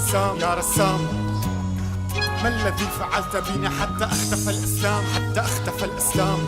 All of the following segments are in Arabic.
بسام يا رسام. ما الذي فعلت بنا حتى اختفى الإسلام؟ حتى اختفى الإسلام.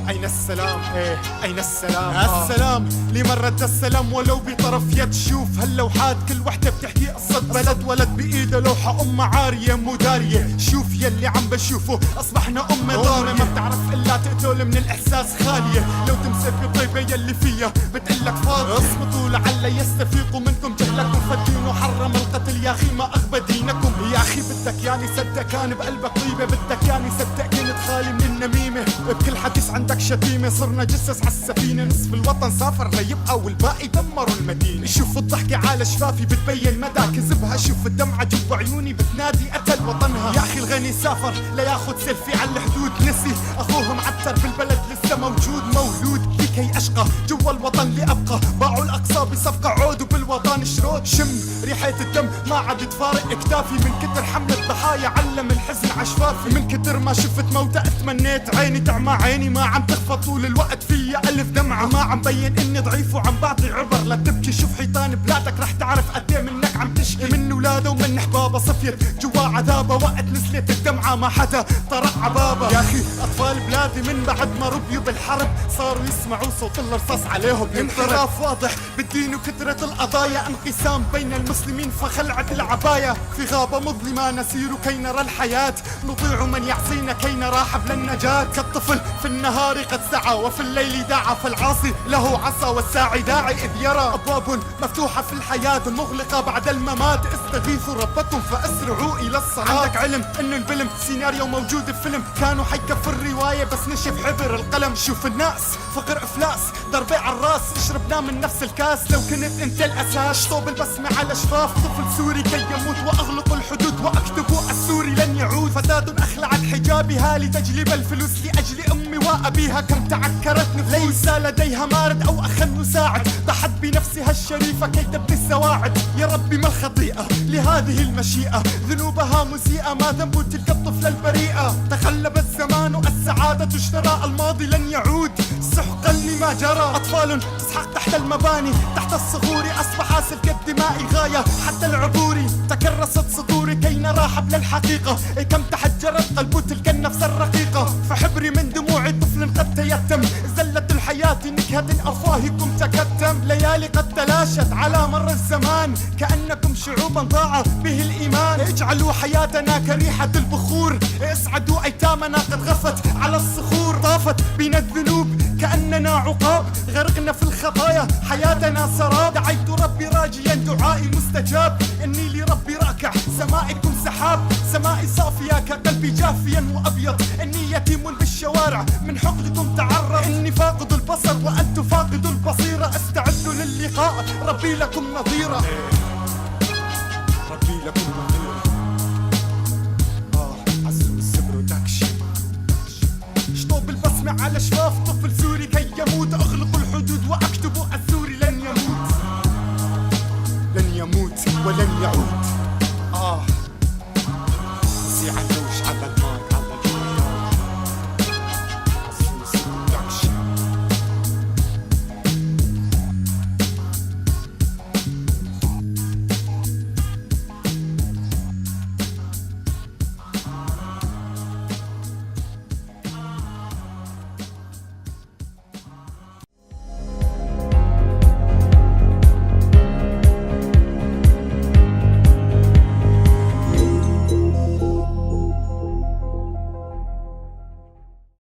أين السلام؟ إيه أين السلام؟ السلام لمن رد السلام ولو بطرف يد. شوف هاللوحات كل وحدة بتحكي قصة بلد، ولد بإيده لوحة أم عارية مو دارية. شوف يلي عم بشوفه أصبحنا أمة ضارية، ما بتعرف إلا تقتل من الإحساس خالية. لو تمسك طيبة يلي فيها بتقلك فاضي. اصمتوا لعل يستفيقوا منكم جهلكم، فالدين حرم القتل يا أخي ما أغبى دينكم. يا أخي بدك يعني صدق كان بقلبك طيبة، بدك يعني صدق كنت خالي من النميمة. بكل حديث عندك شتيمة، صرنا جسس عالسفينة. نصف الوطن سافر ليبقى والباقي دمروا المدينة. شوف الضحكة على شفافي بتبين مدى كذبها، شوف الدمعة جوا عيوني بتنادي قتل وطنها. يا أخي الغني سافر لياخد سيلفي على الحدود، نسي أخوه معتر بالبلد لسه موجود مولود. لكي أشقى جوا الوطن لأبقى، باعوا الأقصى بصفقة عودوا بالوطن شرود. شم ريحة الدم ما عاد تفارق اكتافي، من كتر حمل الضحايا علم الحزن عشفافي. من كتر ما شفت موتى اتمنيت عيني تعمى، عيني ما عم تخفى طول الوقت فيا ألف دمعة. ما عم بين إني ضعيف وعم بعطي عبر لا تبكي. شوف حيطان بلادك رح تعرف قديه منك عم تشكي. من ولاده ومن حبابه صفيت جوا عذابه، وقت نزلت الدمعة ما حدا طرق عبابه. يا أخي أطفال بلادي من بعد ما ربيوا بالحرب صاروا يسمعوا صوت الرصاص عليهم. انحراف واضح بالدين وكثرة القضايا، انقسام بين المسلمين فخلعت العباية. في غابة مظلمة نسير كي نرى الحياة، نطيع من يعصينا كي نرى حبل النجاة. كالطفل في النهار قد سعى وفي الليل دعا، فالعاصي له عصا والساعي داعي إذ يرى. أبواب مفتوحة في الحياة مغلقة بعد الممات، استغيثوا ربكم فأسرعوا إلى الصلاة. عندك علم إنه الفيلم سيناريو موجود بفيلم، كانوا حيكفوا الرواية بس نشف حبر القلم. شوف الناس فقر إفلاس ضربة عالراس، شربنا من نفس الكاس لو كنت انت الأساس. طوب البسمة على شفاف طفل سوري كي يموت، وأغلق الحدود وأكتب السوري لن يعود. فتاة أخلعت حجابها لتجلب الفلوس لأجل أمي وأبيها، كم تعكرت نفوس ليس لديها مارد أو أخ مساعد. ضحت بنفسها الشريفة كي تبني السواعد. يا ربي ما الخطيئة لهذه المشيئة، ذنوبها مسيئة ما ذنب تلك الطفلة البريئة. تقلب الزمان السعادة اشترى الماضي لن يعود، سحقا لما جرى. أطفال تسحق تحت المباني تحت الصخور، أصبح سلك الدماء غاية حتى العبور. تكرست صدوري كي نرى حبل الحقيقة، كم تحجرت قلب تلك النفس الرقيقة. فحبري من دموع طفل قد تيتم، زلت الحياة نكهة أفواهكم تكتم. ليالي قد تلاشت على مر الزمان، كأنكم شعوبا ضاع به الإيمان. اجعلوا حياتنا كريحة البخور، اسعدوا أيتامنا قد غفت على الصخور. طافت بنا الذنوب كأننا عقاب، غرقنا في الخطايا حياتنا سراب. دعيت ربي راجيا دعائي مستجاب، إني لربي راكع سمائكم سحاب. سمائي صافية كقلبي جافيا وأبيض، إني يتيم بالشوارع من حقدكم تعرض. إني فاقد البصر وأنتم فاقدوا البصيرة، استعدوا للقاء ربي لكم نظيرا. ربي لكم نظيرا. عزوا السبر وداكشي. شطوب البسمة على شفاف طفل سوري كي يموت، أغلقوا الحدود وأكتبوا